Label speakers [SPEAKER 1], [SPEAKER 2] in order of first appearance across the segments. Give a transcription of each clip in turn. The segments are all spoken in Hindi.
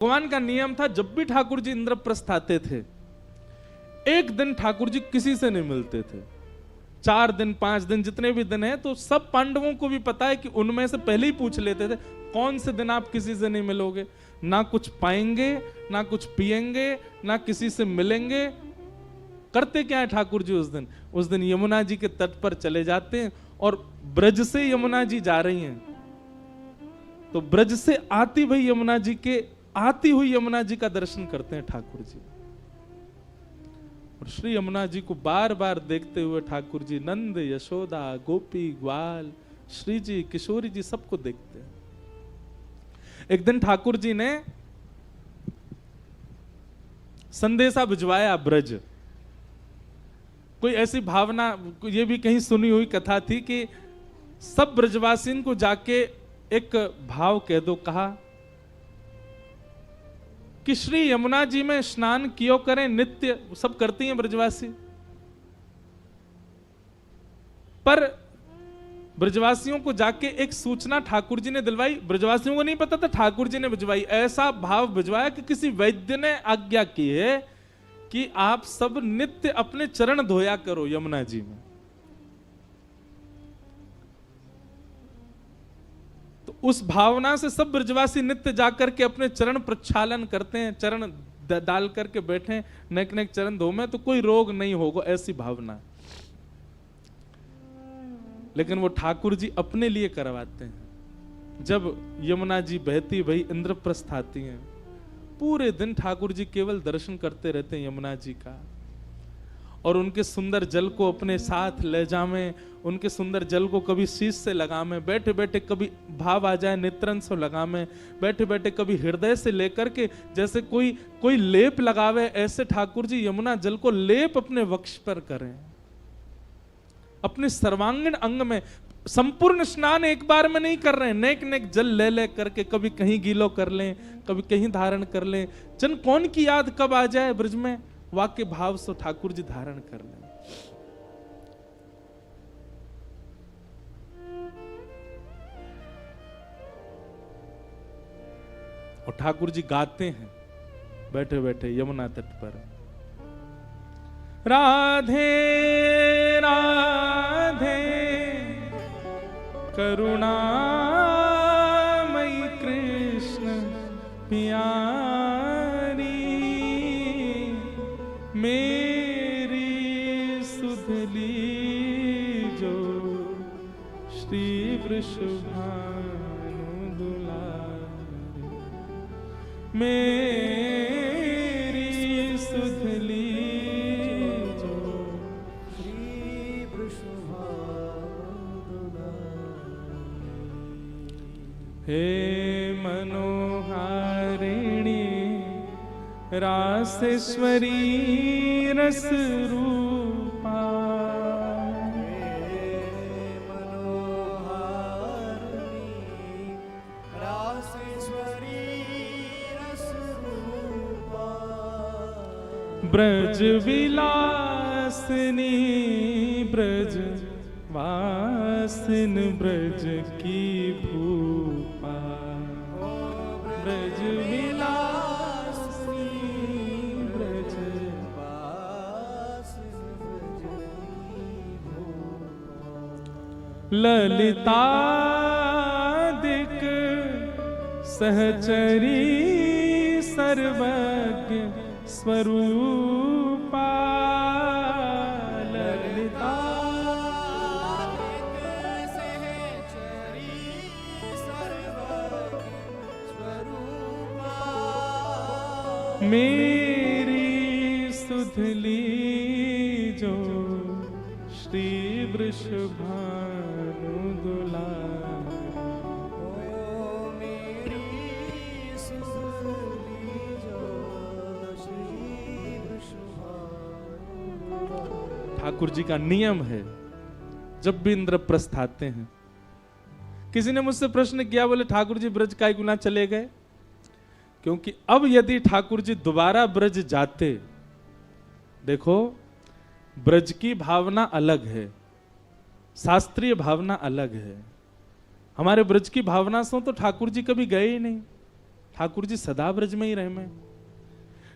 [SPEAKER 1] भगवान का नियम था, जब भी ठाकुर जी इंद्रप्रस्थ आते थे, एक दिन ठाकुर जी किसी से नहीं मिलते थे। 4 दिन 5 दिन जितने भी दिन हैं, तो सब पांडवों को भी पता है कि उनमें से पहले ही पूछ लेते थे कौन से दिन आप किसी से नहीं मिलोगे, ना कुछ पाएंगे, ना कुछ पिएंगे, ना किसी से मिलेंगे। करते क्या है ठाकुर जी उस दिन यमुना जी के तट पर चले जाते हैं, और ब्रज से यमुना जी जा रही हैं, तो ब्रज से आती हुई यमुना जी का दर्शन करते हैं ठाकुर जी। और श्री यमुना जी को बार बार देखते हुए ठाकुर जी नंद, यशोदा, गोपी, ग्वाल, श्री जी, किशोरी जी सबको देखते हैं। एक दिन ठाकुर जी ने संदेशा भिजवाया ब्रज। कोई ऐसी भावना, ये भी कहीं सुनी हुई कथा थी कि सब ब्रजवासियों को जाके एक भाव कह दो, कहा कि श्री यमुना जी में स्नान कियो करें नित्य। सब करती हैं ब्रजवासी, पर ब्रजवासियों को जाके एक सूचना ठाकुर जी ने दिलवाई। ब्रजवासियों को नहीं पता था, ठाकुर जी ने भिजवाई। ऐसा भाव भिजवाया कि किसी वैद्य ने आज्ञा की है कि आप सब नित्य अपने चरण धोया करो यमुना जी में। तो उस भावना से सब ब्रजवासी नित्य जाकर के अपने चरण प्रक्षालन करते हैं, चरण डाल करके बैठे, नेक नेक चरण धो में, तो कोई रोग नहीं होगा, ऐसी भावना। लेकिन वो ठाकुर जी अपने लिए करवाते हैं। जब यमुना जी बहती भई इंद्रप्रस्थ आती हैं, पूरे दिन ठाकुर जी केवल दर्शन करते रहते हैं यमुना जी का, और उनके सुंदर जल को अपने साथ ले जावें, उनके सुंदर जल को कभी शीश से लगावें, बैठे बैठे कभी भाव आ जाए नेत्रन से लगावें, बैठे बैठे कभी हृदय से लेकर के जैसे कोई लेप लगावे, ऐसे ठाकुर जी यमुना जल को लेप अपने वक्ष पर करें, अपने सर्वांगीण अंग में। संपूर्ण स्नान एक बार में नहीं कर रहे हैं, नेक नेक जल ले ले करके कभी कहीं गीलो कर लें, कभी कहीं धारण कर लें। जन कौन की याद कब आ जाए ब्रज में, वाक्य भाव से ठाकुर जी धारण कर लें। और ठाकुर जी गाते हैं बैठे बैठे यमुना तट पर, राधे राधे करुणामयी कृष्ण प्यारी, मेरी सुधली जो श्री वृषभानु दुलारी, मेरी सुधली जो श्री वृषभानु दुलारी। हे मनोहारिणी रासेश्वरी रस रूपा, ब्रज विलासिनी ब्रज वासिन ब्रज की भूपा, ब्रज विलासिनी ब्रज वासिन ब्रज की भूपा, ललितादिक सहचरी सर्वज्ञ स्वरूपा, ललिता सहचरी सर्वज्ञ स्वरूपा, मेरी सुधली जो श्री वृषभानु दुलारी, ठाकुर जी का नियम है जब भी इंद्रप्रस्थ आते हैं। किसी ने मुझसे प्रश्न किया, बोले ठाकुर जी ब्रज काय गुना चले गए? क्योंकि अब यदि ठाकुर जी दोबारा ब्रज जाते, देखो ब्रज की भावना अलग है, शास्त्रीय भावना अलग है। हमारे ब्रज की भावना से तो ठाकुर जी कभी गए ही नहीं। ठाकुर जी सदा ब्रज में ही रहे में।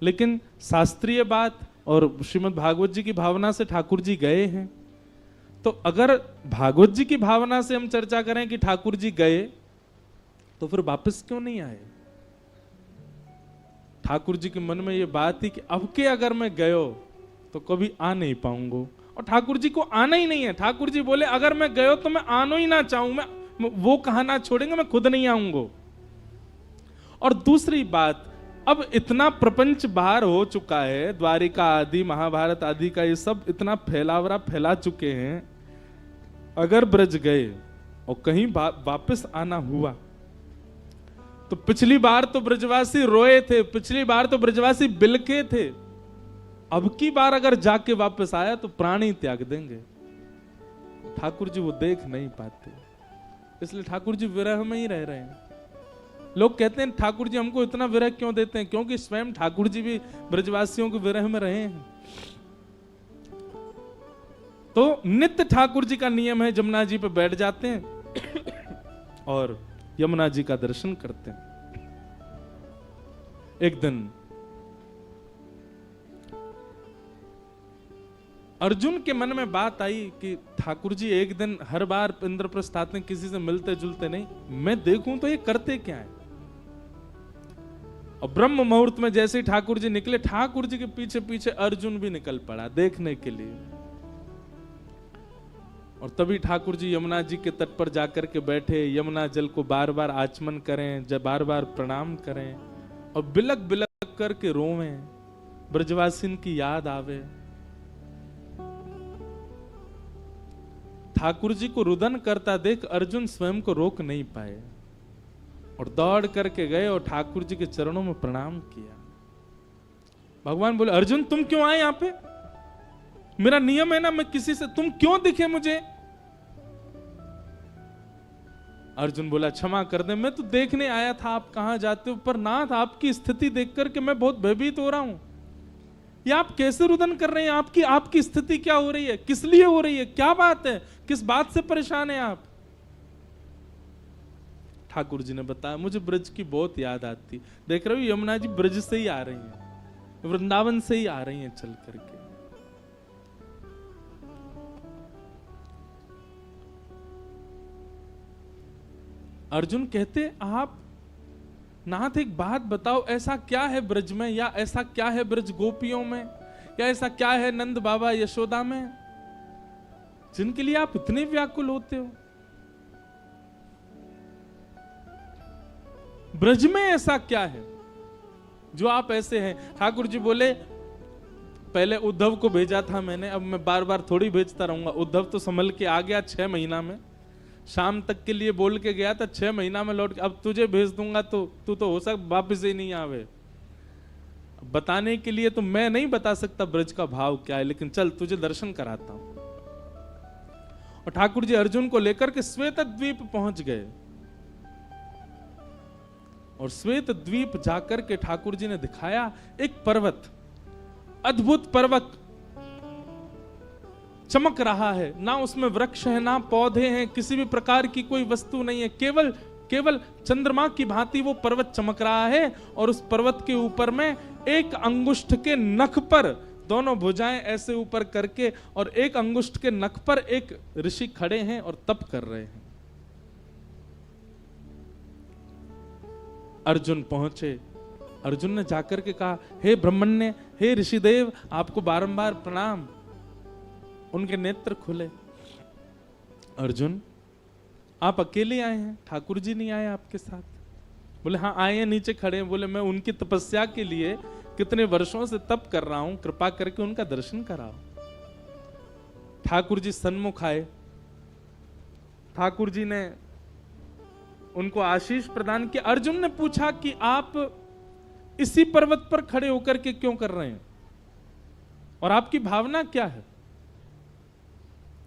[SPEAKER 1] लेकिन शास्त्रीय बात और श्रीमद् भागवत जी की भावना से ठाकुर जी गए हैं, तो अगर भागवत जी की भावना से हम चर्चा करें कि ठाकुर जी गए, तो फिर वापस क्यों नहीं आए? ठाकुर जी के मन में ये बात थी कि अब के अगर मैं गयो तो कभी आ नहीं पाऊंगा, और ठाकुर जी को आना ही नहीं है। ठाकुर जी बोले अगर मैं गयो तो मैं आना ही ना चाहूं, मैं वो कहना छोड़ेंगे, मैं खुद नहीं आऊंगा। और दूसरी बात, अब इतना प्रपंच बाहर हो चुका है, द्वारिका आदि महाभारत आदि का ये सब इतना फैला चुके हैं, अगर ब्रज गए और कहीं वापस आना हुआ, तो पिछली बार तो ब्रजवासी रोए थे, पिछली बार तो ब्रजवासी बिलके थे, अब की बार अगर जाके वापस आया तो प्राण ही त्याग देंगे। ठाकुर जी वो देख नहीं पाते, इसलिए ठाकुर जी विरह में ही रह रहे हैं। लोग कहते हैं ठाकुर जी हमको इतना विरह क्यों देते हैं, क्योंकि स्वयं ठाकुर जी भी ब्रजवासियों के विरह में रहे हैं। तो नित्य ठाकुर जी का नियम है, यमुना जी पे बैठ जाते हैं और यमुना जी का दर्शन करते हैं। एक दिन अर्जुन के मन में बात आई कि ठाकुर जी एक दिन हर बार इंद्रप्रस्थ आते हैं, किसी से मिलते जुलते नहीं, मैं देखूं तो ये करते क्या है। और ब्रह्म मुहूर्त में जैसे ही ठाकुर जी निकले, ठाकुर जी के पीछे पीछे अर्जुन भी निकल पड़ा देखने के लिए। और तभी ठाकुर जी यमुना जी के तट पर जाकर के बैठे, यमुना जल को बार बार आचमन करें, जब बार बार प्रणाम करें और बिलक बिलक करके रोवें, ब्रजवासिन की याद आवे। ठाकुर जी को रुदन करता देख अर्जुन स्वयं को रोक नहीं पाए और दौड़ करके गए और ठाकुर जी के चरणों में प्रणाम किया। भगवान बोले अर्जुन तुम क्यों आए यहां पे? मेरा नियम है ना, मैं किसी से, तुम क्यों दिखे मुझे? अर्जुन बोला क्षमा कर दे, मैं तो देखने आया था आप कहां जाते हो, पर नाथ आपकी स्थिति देख करके मैं बहुत भयभीत हो रहा हूं। ये आप कैसे रुदन कर रहे हैं? आपकी स्थिति क्या हो रही है? किस लिए हो रही है? क्या बात है? किस बात से परेशान है आप? ठाकुर जी ने बताया मुझे ब्रज की बहुत याद आती। देख रहे हो यमुना जी ब्रज से ही आ रही हैं, वृंदावन से ही आ रही हैं चल करके। अर्जुन कहते आप नाथ एक बात बताओ, ऐसा क्या है ब्रज में, या ऐसा क्या है ब्रज गोपियों में, या ऐसा क्या है नंद बाबा यशोदा में, जिनके लिए आप इतने व्याकुल होते हो? ब्रज में ऐसा क्या है जो आप ऐसे हैं? ठाकुर जी बोले पहले उद्धव को भेजा था मैंने, अब मैं बार बार थोड़ी भेजता रहूंगा। उद्धव तो संभल के आ गया 6 महीना में, शाम तक के लिए बोल के गया था, 6 महीना में लौट के, अब तुझे भेज दूंगा तो तू तो हो सकता वापिस ही नहीं आवे। बताने के लिए तो मैं नहीं बता सकता ब्रज का भाव क्या है, लेकिन चल तुझे दर्शन कराता हूं। और ठाकुर जी अर्जुन को लेकर के श्वेत द्वीप पहुंच गए, और श्वेत द्वीप जाकर के ठाकुर जी ने दिखाया एक पर्वत, अद्भुत पर्वत चमक रहा है, ना उसमें वृक्ष है ना पौधे हैं, किसी भी प्रकार की कोई वस्तु नहीं है, केवल चंद्रमा की भांति वो पर्वत चमक रहा है। और उस पर्वत के ऊपर में एक अंगुष्ठ के नख पर, दोनों भुजाएं ऐसे ऊपर करके, और एक अंगुष्ठ के नख पर एक ऋषि खड़े हैं और तप कर रहे हैं। अर्जुन पहुंचे, अर्जुन ने जाकर के कहा हे ब्रह्मण्य, हे ऋषिदेव, आपको बारंबार प्रणाम। उनके नेत्र खुले। अर्जुन आप अकेले आए हैं, ठाकुर जी नहीं आए आपके साथ? बोले हाँ आए हैं, नीचे खड़े हैं। बोले मैं उनकी तपस्या के लिए कितने वर्षों से तप कर रहा हूं, कृपा करके उनका दर्शन कराओ। ठाकुर जी सन्मुख आए, ठाकुर जी ने उनको आशीष प्रदान किया। अर्जुन ने पूछा कि आप इसी पर्वत पर खड़े होकर के क्यों कर रहे हैं और आपकी भावना क्या है?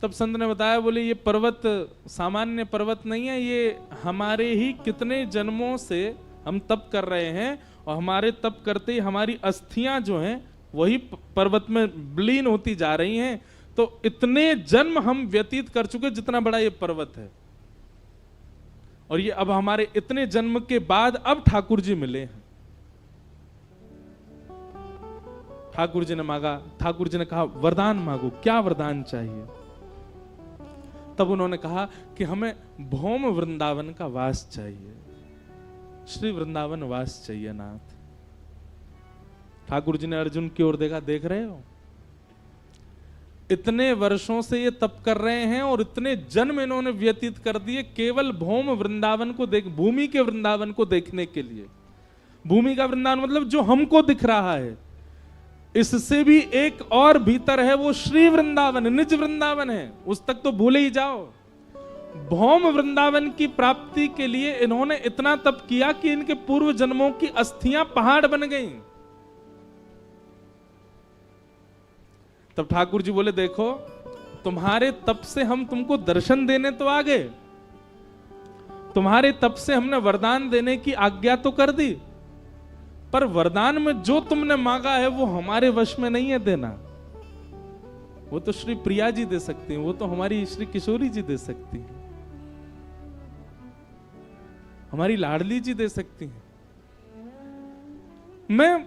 [SPEAKER 1] तब संत ने बताया, बोले ये पर्वत सामान्य पर्वत नहीं है, ये हमारे ही कितने जन्मों से हम तप कर रहे हैं, और हमारे तप करते ही हमारी अस्थियां जो हैं वही पर्वत में विलीन होती जा रही हैं। तो इतने जन्म हम व्यतीत कर चुके जितना बड़ा ये पर्वत है, और ये अब हमारे इतने जन्म के बाद अब ठाकुर जी मिले हैं। ठाकुर जी ने मांगा, ठाकुर जी ने कहा वरदान मांगो, क्या वरदान चाहिए? तब उन्होंने कहा कि हमें भौम वृंदावन का वास चाहिए, श्री वृंदावन वास चाहिए नाथ। ठाकुर जी ने अर्जुन की ओर देखा, देख रहे हो इतने वर्षों से ये तप कर रहे हैं और इतने जन्म इन्होंने व्यतीत कर दिए केवल भौम वृंदावन को देख, भूमि के वृंदावन को देखने के लिए। भूमि का वृंदावन मतलब जो हमको दिख रहा है, इससे भी एक और भीतर है, वो श्री वृंदावन, निज वृंदावन है, उस तक तो भूले ही जाओ। भौम वृंदावन की प्राप्ति के लिए इन्होंने इतना तप किया कि इनके पूर्व जन्मों की अस्थियां पहाड़ बन गईं। तब ठाकुर जी बोले, देखो तुम्हारे तप से हम तुमको दर्शन देने तो आ गए, तुम्हारे तप से हमने वरदान देने की आज्ञा तो कर दी, पर वरदान में जो तुमने मांगा है वो हमारे वश में नहीं है देना। वो तो श्री प्रिया जी दे सकती हैं, वो तो हमारी श्री किशोरी जी दे सकती हैं, हमारी लाडली जी दे सकती हैं। मैं